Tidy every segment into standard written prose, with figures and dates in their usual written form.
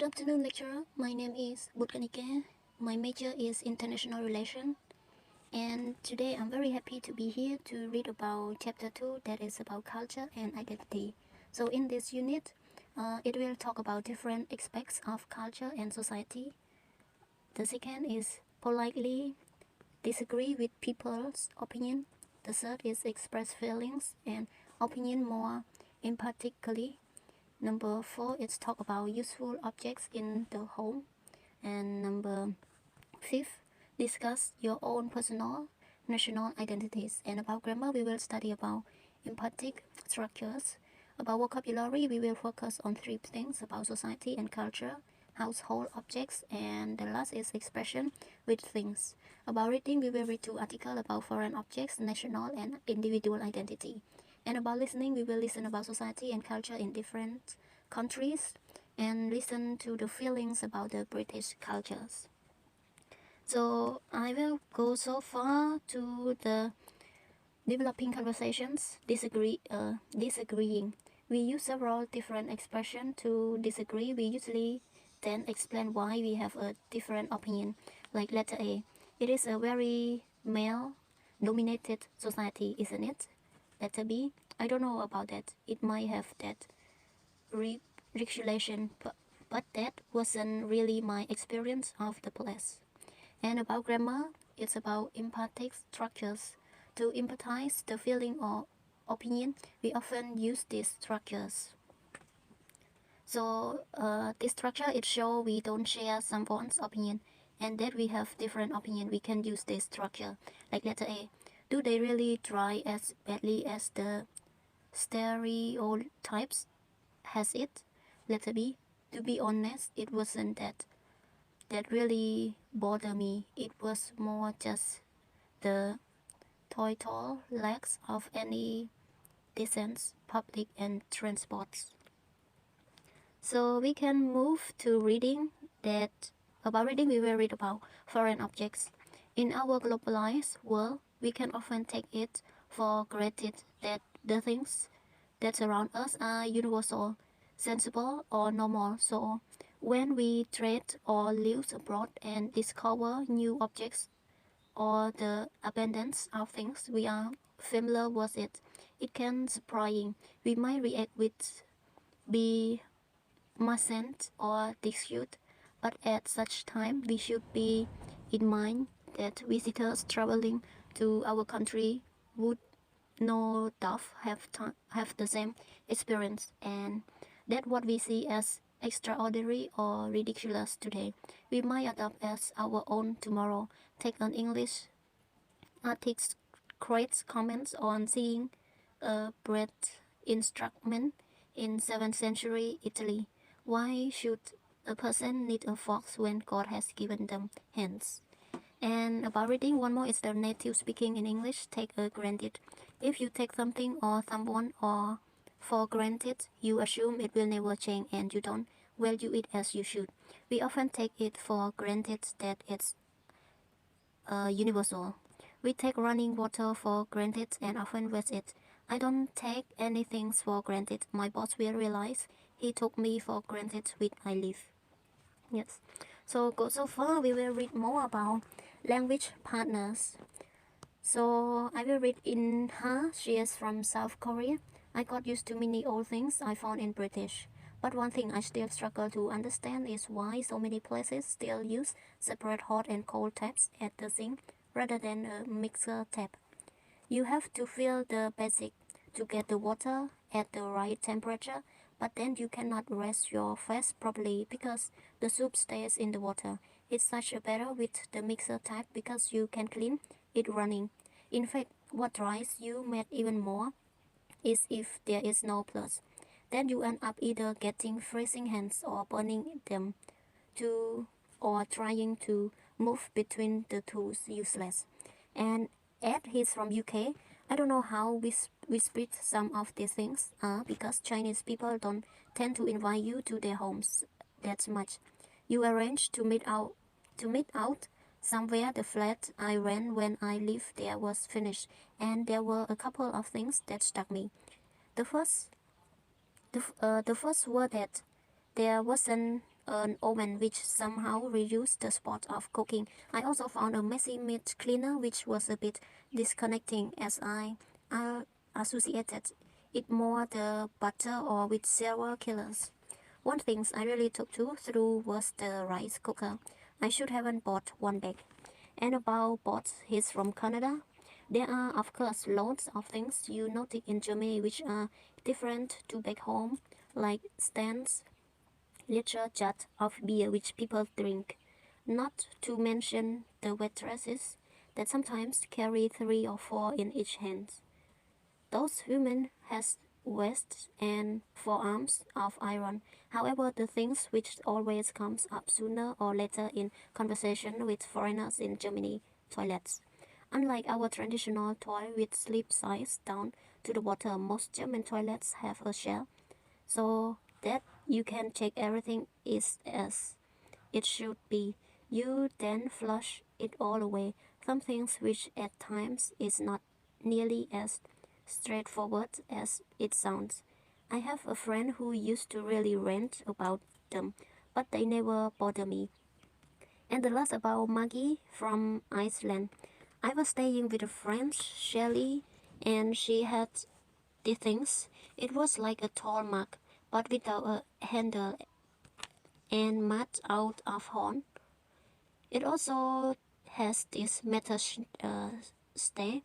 Good afternoon, lecturer. My name is Butkanike. My major is International Relations, and today I'm very happy to be here to read about chapter 2 that is about culture and identity. So in this unit, it will talk about different aspects of culture and society. The second is politely disagree with people's opinion. The third is express feelings and opinion more emphatically. Number 4 is talk about useful objects in the home. And number 5, discuss your own personal national identities. And about grammar, we will study about emphatic structures. About vocabulary, we will focus on 3 things about society and culture, household objects, and the last is expression with things. About reading, we will read 2 articles about foreign objects, national and individual identity. And about listening, we will listen about society and culture in different countries and listen to the feelings about the British cultures. So I will go so far to the developing conversations, disagreeing. We use several different expressions to disagree. We usually then explain why we have a different opinion. Like letter A, it is a very male-dominated society, isn't it? Letter B, I don't know about that. It might have that regulation, but that wasn't really my experience of the place. And about grammar, it's about emphatic structures. To empathize the feeling or opinion, we often use these structures. So this structure, it shows we don't share someone's opinion and that we have different opinion. We can use this structure. Like letter A, do they really try as badly as the stereotypes has it? Letter B, to be honest, it wasn't that really bothered me. It was more just the total lack of any decent public and transports. So we can move to reading. About reading, we will read about foreign objects. In our globalized world, we can often take it for granted that the things that surround us are universal, sensible, or normal. So when we trade or live abroad and discover new objects or the abundance of things we are familiar with it can surprising. We might react with bemusement or disgust, but at such time we should be in mind that visitors traveling to our country would no doubt have the same experience, and that what we see as extraordinary or ridiculous today, we might adopt as our own tomorrow. Take an English artist's great comments on seeing a bread instrument in 7th century Italy. Why should a person need a fork when God has given them hands? And about reading, one more is the native speaking in English, take a granted. If you take something or someone or for granted, you assume it will never change and you don't value it as you should. We often take it for granted that it's universal. We take running water for granted and often waste it. I don't take anything for granted. My boss will realize he took me for granted when I leave. Yes. So go so far, we will read more about language partners. So I will read in her. She is from South Korea. I got used to many old things I found in British. But one thing I still struggle to understand is why so many places still use separate hot and cold taps at the sink rather than a mixer tap. You have to fill the basic to get the water at the right temperature, but then you cannot rest your face properly because the soup stays in the water. It's such a better with the mixer type because you can clean it running. In fact, what drives you mad even more is if there is no plus. Then you end up either getting freezing hands or burning them or trying to move between the tools useless. And Ed, he's from UK. I don't know how we split some of these things because Chinese people don't tend to invite you to their homes that much. You arrange to meet out somewhere. The flat I ran when I lived there was finished, and there were a couple of things that struck me. The first were that There wasn't an oven which somehow reduced the spot of cooking. I also found a messy meat cleaner which was a bit disconnecting as I associated it more the butter or with serial killers. One thing I really took to through was the rice cooker. I should haven't bought one back. And about bots, he's from Canada. There are of course loads of things you notice in Germany which are different to back home, like stands, little jar of beer which people drink, not to mention the waitresses that sometimes carry 3 or 4 in each hand. Those women has waists and forearms of iron. However, the things which always comes up sooner or later in conversation with foreigners in Germany, toilets. Unlike our traditional toilet with slip sides down to the bottom, most German toilets have a shell, so that you can check everything is as it should be. You then flush it all away, some things which at times is not nearly as straightforward as it sounds. I have a friend who used to really rant about them, but they never bother me. And the last about Maggie from Iceland. I was staying with a friend, Shelley, and she had the things. It was like a tall mug, but without a handle and made out of horn. It also has this metal stay.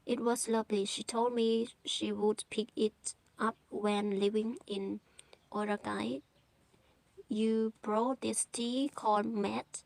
It was lovely. She told me she would pick it up when living in Uruguay. You brought this tea called Matt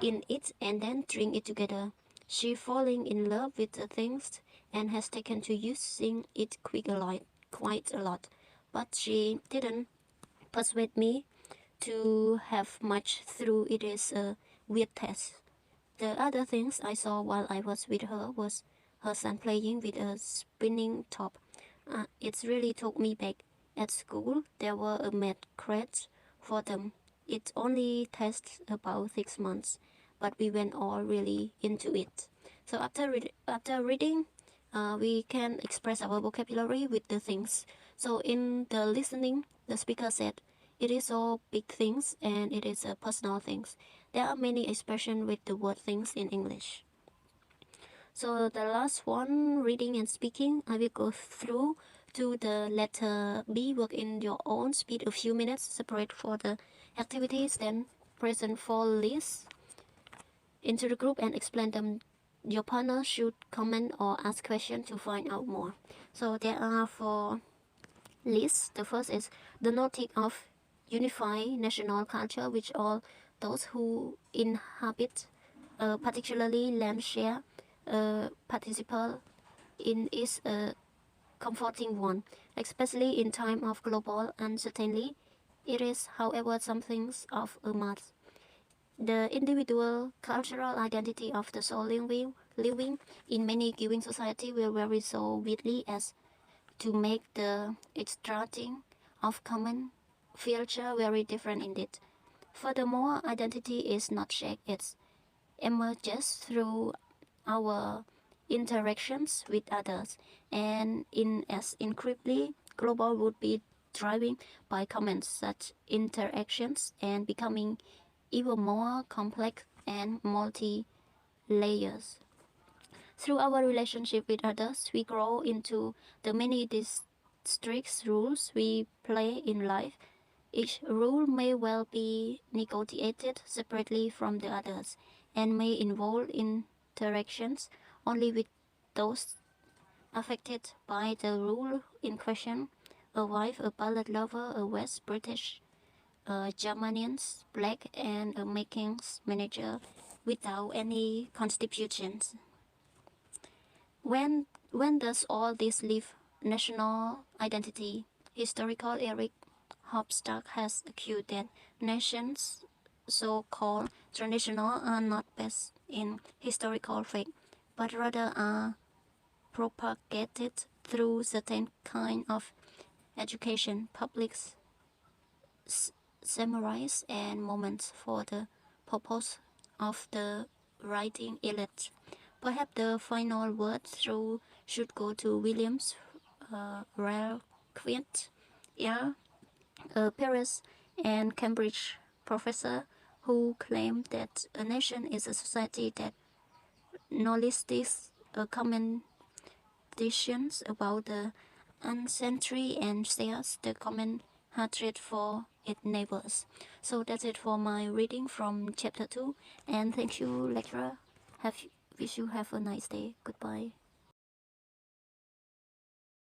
in it and then drink it together. She falling in love with the things and has taken to using it quite a lot. But she didn't persuade me to have much through it is a weird test. The other things I saw while I was with her was her son playing with a spinning top. It really took me back. At school, there were a math crate for them. It only takes about 6 months, but we went all really into it. So after reading, we can express our vocabulary with the things. So in the listening, the speaker said, it is all big things and it is a personal things. There are many expressions with the word things in English. So the last one, reading and speaking, I will go through to the letter B, work in your own speed, a few minutes, separate for the activities, then present for lists into the group and explain them. Your partner should comment or ask questions to find out more. So there are 4 lists. The first is the notic of unify national culture, which all those who inhabit, particularly land share, participate in is a comforting one, especially in time of global uncertainty. It is, however, something of a must. The individual cultural identity of the soul living in many given society will vary so widely as to make the extracting of common feature very different indeed. Furthermore, identity is not shaped, it emerges through our interactions with others, and in as incredibly global would be driven by common such interactions and becoming even more complex and multi-layers. Through our relationship with others, we grow into the many strict rules we play in life. Each rule may well be negotiated separately from the others and may involve interactions only with those affected by the rule in question: a wife, a ballad lover, a West British, a Germanians, black, and a makings manager without any contributions. When does all this leave national identity? Historical Eric Hofstad has argued that nations so-called traditional are not based in historical fact, but rather are propagated through certain kind of education, public summaries and moments for the purpose of the writing elite. Perhaps the final word through should go to Williams, Ralph Quint, Paris, and Cambridge professor who claimed that a nation is a society that knowledges common decisions about the ancestry and shares the common hatred for its neighbors. So that's it for my reading from chapter 2, and thank you lecturer. Wish you have a nice day. Goodbye.